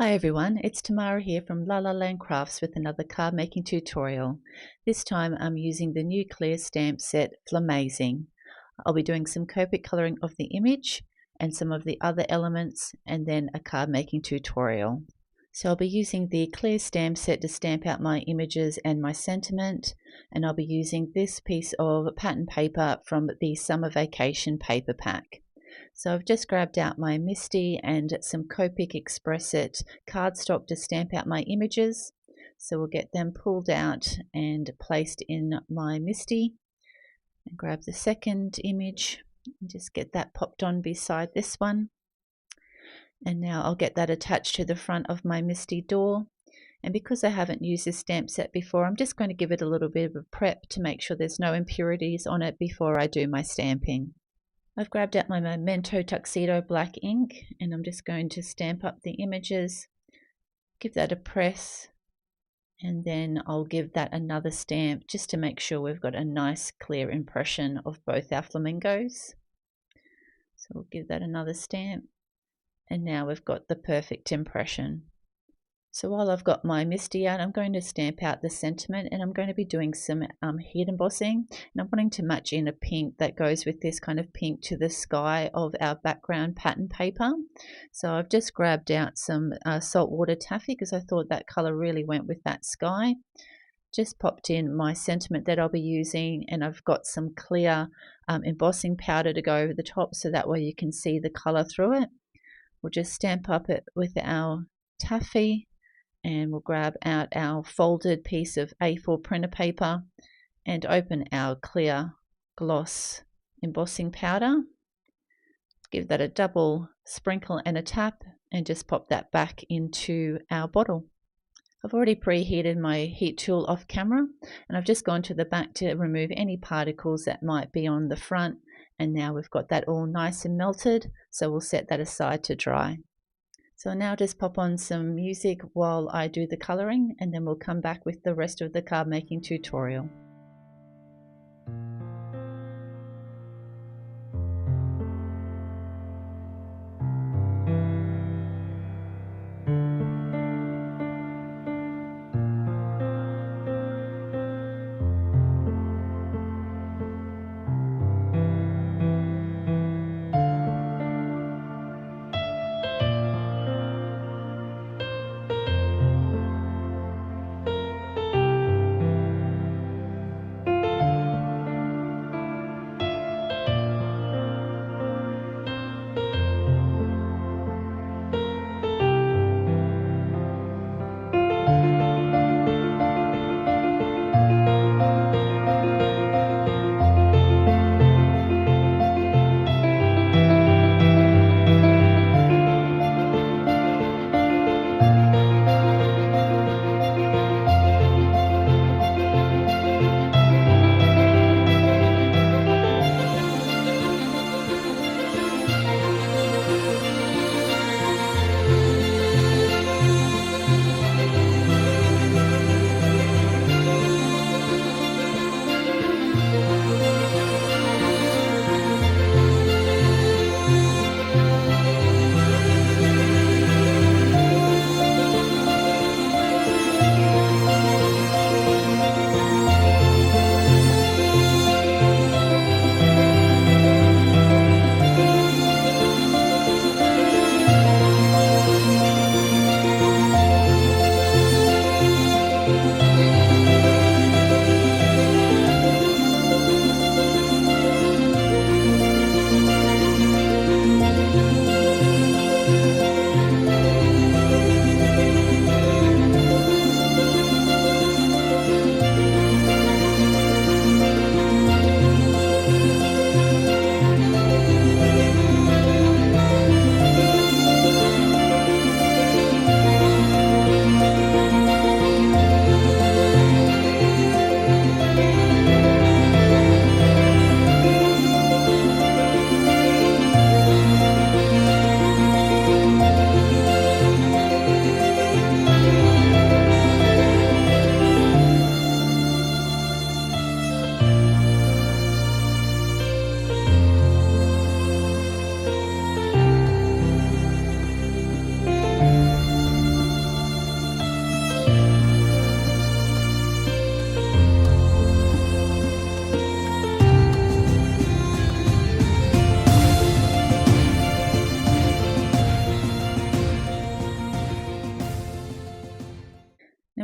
Hi everyone, it's Tamara here from La La Land Crafts with another card making tutorial. This time I'm using the new clear stamp set Flamazing. I'll be doing some Copic colouring of the image and some of the other elements and then a card making tutorial. So I'll be using the clear stamp set to stamp out my images and my sentiment, and I'll be using this piece of pattern paper from the Summer Vacation paper pack. So I've just grabbed out my Misti and some Copic XPress It cardstock to stamp out my images. So we'll get them pulled out and placed in my Misti. And grab the second image and just get that popped on beside this one. And now I'll get that attached to the front of my Misti door. And because I haven't used this stamp set before, I'm just going to give it a little bit of a prep to make sure there's no impurities on it before I do my stamping. I've grabbed out my Memento Tuxedo black ink and I'm just going to stamp up the images, give that a press, and then I'll give that another stamp just to make sure we've got a nice clear impression of both our flamingos. So we'll give that another stamp and now we've got the perfect impression. So while I've got my Misti out, I'm going to stamp out the sentiment and I'm going to be doing some heat embossing, and I'm wanting to match in a pink that goes with this kind of pink to the sky of our background pattern paper. So I've just grabbed out some Saltwater Taffy because I thought that colour really went with that sky. Just popped in my sentiment that I'll be using, and I've got some clear embossing powder to go over the top so that way you can see the colour through it. We'll just stamp up it with our Taffy. And we'll grab out our folded piece of A4 printer paper and open our clear gloss embossing powder. Give that a double sprinkle and a tap and just pop that back into our bottle. I've already preheated my heat tool off camera and I've just gone to the back to remove any particles that might be on the front, and now we've got that all nice and melted, so we'll set that aside to dry. So now just pop on some music while I do the colouring, and then we'll come back with the rest of the card making tutorial.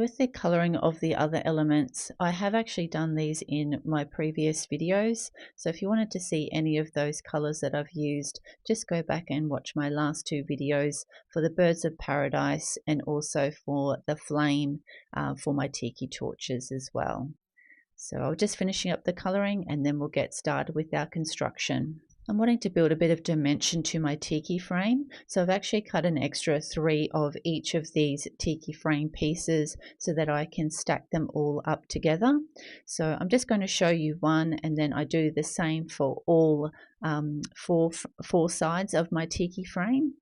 with the colouring of the other elements, I have actually done these in my previous videos. So if you wanted to see any of those colours that I've used, just go back and watch my last two videos for the Birds of Paradise and also for the flame for my tiki torches as well. So I'm just finishing up the colouring and then we'll get started with our construction. I'm wanting to build a bit of dimension to my tiki frame, so I've actually cut an extra 3 of each of these tiki frame pieces so that I can stack them all up together. So I'm just going to show you one, and then I do the same for all four sides of my tiki frame,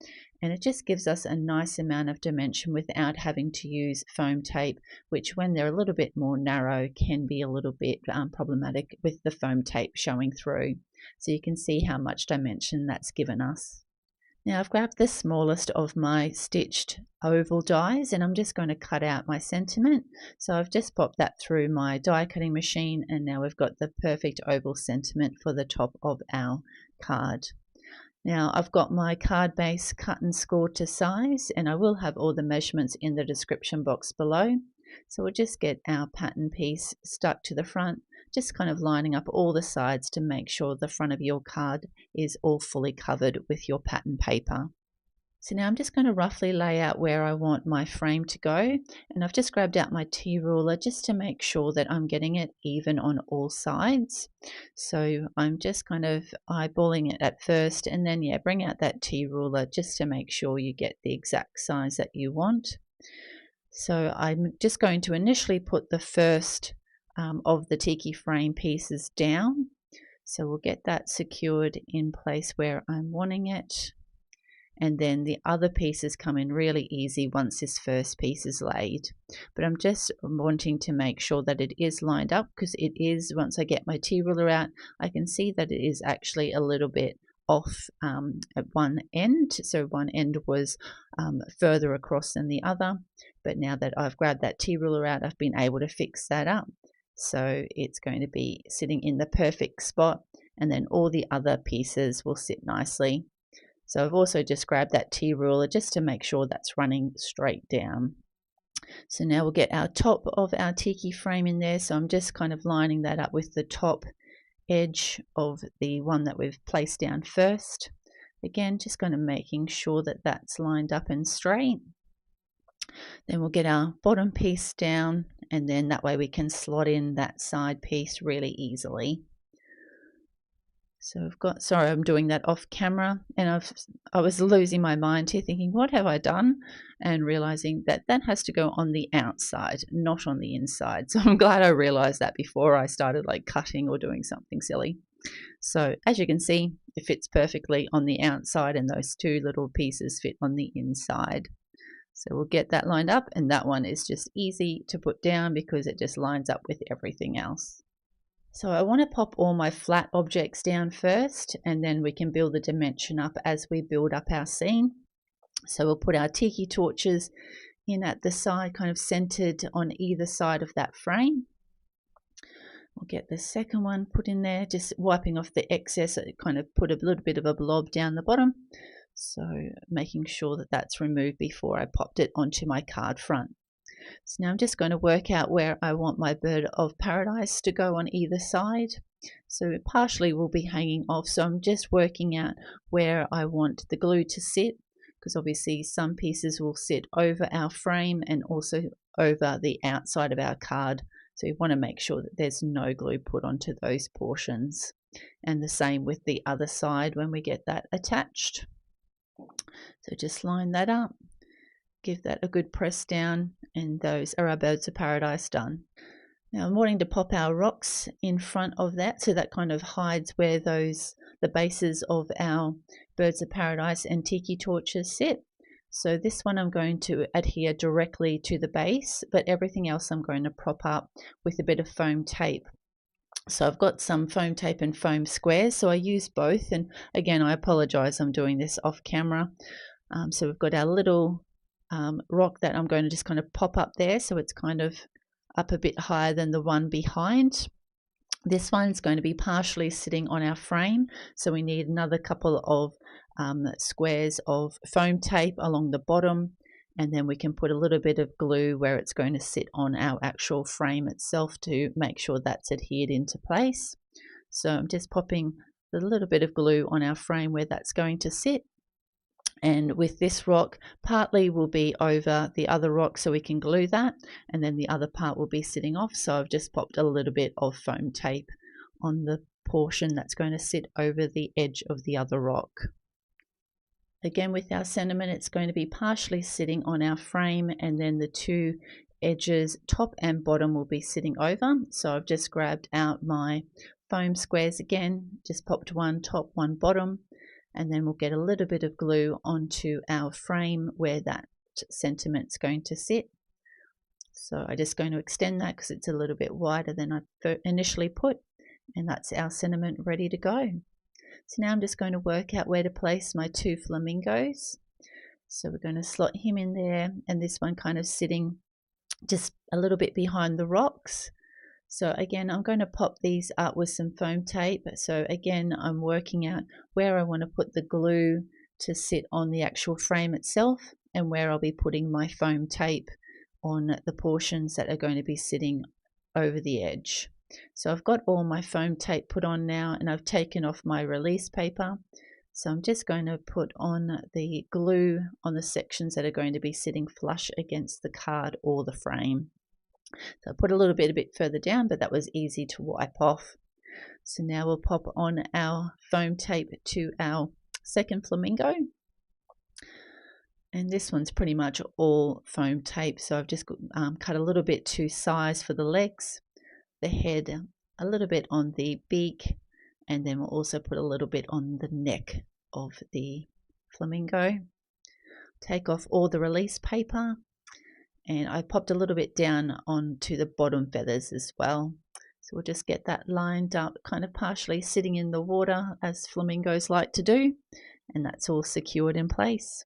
and it just gives us a nice amount of dimension without having to use foam tape, which when they're a little bit more narrow can be a little bit problematic with the foam tape showing through. So you can see how much dimension that's given us. Now I've grabbed the smallest of my stitched oval dies and I'm just going to cut out my sentiment. So I've just popped that through my die cutting machine and now we've got the perfect oval sentiment for the top of our card. Now I've got my card base cut and scored to size, and I will have all the measurements in the description box below. So we'll just get our pattern piece stuck to the front, just kind of lining up all the sides to make sure the front of your card is all fully covered with your pattern paper. So now I'm just going to roughly lay out where I want my frame to go, and I've just grabbed out my T-ruler just to make sure that I'm getting it even on all sides. So I'm just kind of eyeballing it at first, and then bring out that T-ruler just to make sure you get the exact size that you want. So I'm just going to initially put the first of the tiki frame pieces down. So we'll get that secured in place where I'm wanting it. And then the other pieces come in really easy once this first piece is laid. But I'm just wanting to make sure that it is lined up, because it is, once I get my T-ruler out, I can see that it is actually a little bit off at one end. So one end was further across than the other. But now that I've grabbed that T-ruler out, I've been able to fix that up. So it's going to be sitting in the perfect spot, and then all the other pieces will sit nicely. So I've also just grabbed that T-ruler just to make sure that's running straight down. So now we'll get our top of our tiki frame in there. So I'm just kind of lining that up with the top edge of the one that we've placed down first. Again, just kind of making sure that that's lined up and straight. Then we'll get our bottom piece down, and then that way we can slot in that side piece really easily. So I've got, sorry, I'm doing that off camera, and I was losing my mind here thinking, what have I done? And realizing that that has to go on the outside, not on the inside. So I'm glad I realized that before I started like cutting or doing something silly. So as you can see, it fits perfectly on the outside, and those two little pieces fit on the inside. So we'll get that lined up, and that one is just easy to put down because it just lines up with everything else. So I want to pop all my flat objects down first, and then we can build the dimension up as we build up our scene. So we'll put our tiki torches in at the side, kind of centered on either side of that frame. We'll get the second one put in there, just wiping off the excess. It kind of put a little bit of a blob down the bottom. So making sure that that's removed before I popped it onto my card front. So now I'm just going to work out where I want my bird of paradise to go on either side. So it partially will be hanging off, so I'm just working out where I want the glue to sit, because obviously some pieces will sit over our frame and also over the outside of our card. So you want to make sure that there's no glue put onto those portions. And the same with the other side when we get that attached. So just line that up. Give that a good press down, and those are our birds of paradise done. Now I'm wanting to pop our rocks in front of that, so that kind of hides where the bases of our birds of paradise and tiki torches sit. So this one I'm going to adhere directly to the base, but everything else I'm going to prop up with a bit of foam tape. So I've got some foam tape and foam squares, so I use both, and again I apologize, I'm doing this off camera. So we've got our little rock that I'm going to just kind of pop up there, so it's kind of up a bit higher than the one behind. This one's going to be partially sitting on our frame, so we need another couple of squares of foam tape along the bottom, and then we can put a little bit of glue where it's going to sit on our actual frame itself to make sure that's adhered into place. So I'm just popping a little bit of glue on our frame where that's going to sit. And with this rock, partly will be over the other rock so we can glue that, and then the other part will be sitting off. So I've just popped a little bit of foam tape on the portion that's going to sit over the edge of the other rock. Again, with our sentiment, it's going to be partially sitting on our frame, and then the two edges, top and bottom, will be sitting over. So I've just grabbed out my foam squares again, just popped one top, one bottom, and then we'll get a little bit of glue onto our frame where that sentiment's going to sit. So I'm just going to extend that because it's a little bit wider than I initially put, and that's our sentiment ready to go. So now I'm just going to work out where to place my two flamingos. So we're going to slot him in there, and this one kind of sitting just a little bit behind the rocks. So again, I'm going to pop these up with some foam tape. So again, I'm working out where I want to put the glue to sit on the actual frame itself, and where I'll be putting my foam tape on the portions that are going to be sitting over the edge. So I've got all my foam tape put on now, and I've taken off my release paper. So I'm just going to put on the glue on the sections that are going to be sitting flush against the card or the frame. So I put a little bit a bit further down, but that was easy to wipe off. So now we'll pop on our foam tape to our second flamingo. And this one's pretty much all foam tape. So I've just cut a little bit to size for the legs, the head, a little bit on the beak, and then we'll also put a little bit on the neck of the flamingo. Take off all the release paper, and I popped a little bit down onto the bottom feathers as well. So we'll just get that lined up, kind of partially sitting in the water as flamingos like to do, and that's all secured in place.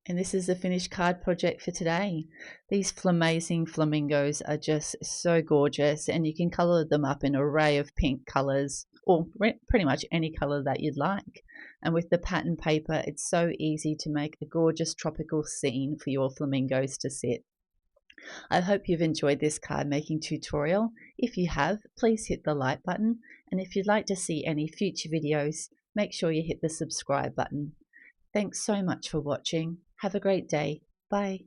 And this is the finished card project for today. These Flamazing Flamingos are just so gorgeous, and you can color them up in an array of pink colors, or pretty much any color that you'd like. And with the pattern paper, it's so easy to make a gorgeous tropical scene for your flamingos to sit. I hope you've enjoyed this card making tutorial. If you have, please hit the like button, and if you'd like to see any future videos, make sure you hit the subscribe button. Thanks so much for watching. Have a great day. Bye.